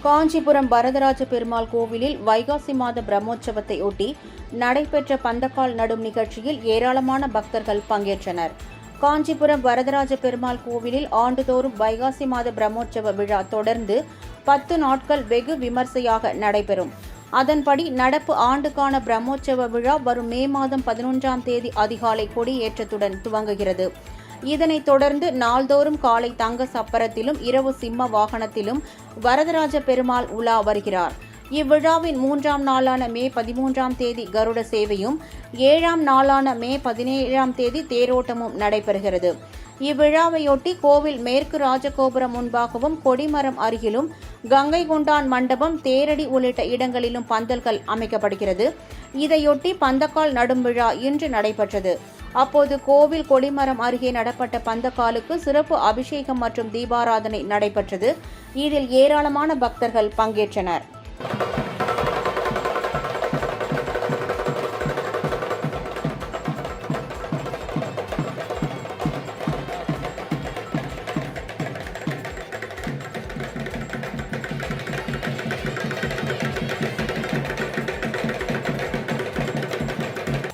காஞ்சிபுரம் வரதராஜ பெருமாள் கோவிலில் வைகாசி மாத பிரம்மோற்சவத்தை ஒட்டி நடைபெற்ற பந்தக்கால் நடும் நிகழ்ச்சியில் ஏராளமான பக்தர்கள் பங்கேற்றனர். காஞ்சிபுரம் வரதராஜ பெருமாள் கோவிலில் ஆண்டுதோறும் வைகாசி மாத பிரம்மோற்சவ விழா தொடர்ந்து 10 நாட்கள் வெகு விமர்சையாக நடைபெறும். அதன்படி நடப்பு ஆண்டுக்கான பிரம்மோற்சவ விழா வரும் மே மாதம் 11ஆம் தேதி அதிகாலை கொடியேற்றத்துடன் துவங்குகிறது. இதனைத் தொடர்ந்து நாள்தோறும் காலை தங்க சப்பரத்திலும் இரவு சிம்ம வாகனத்திலும் வரதராஜ பெருமாள் உலா வருகிறார். இவ்விழாவின் 3ஆம் நாளான மே 13ஆம் தேதி கருட சேவையும் 7ஆம் நாளான மே 17ஆம் தேதி தேரோட்டமும் நடைபெறுகிறது. இவ்விழாவையொட்டி கோவில் மேற்கு ராஜகோபுரம் முன்பாகவும் கொடிமரம் அருகிலும் கங்கை கொண்டான் மண்டபம் தேரடி உள்ளிட்ட இடங்களிலும் பந்தல்கள் அமைக்கப்படுகிறது. இதையொட்டி பந்தக்கால் நடும் விழா இன்று நடைபெற்றது. அப்போது கோவில் கொடிமரம் அருகே நடப்பட்ட பந்தக்காலுக்கு சிறப்பு அபிஷேகம் மற்றும் தீபாராதனை நடைபெற்றது. இதில் ஏராளமான பக்தர்கள் பங்கேற்றனர்.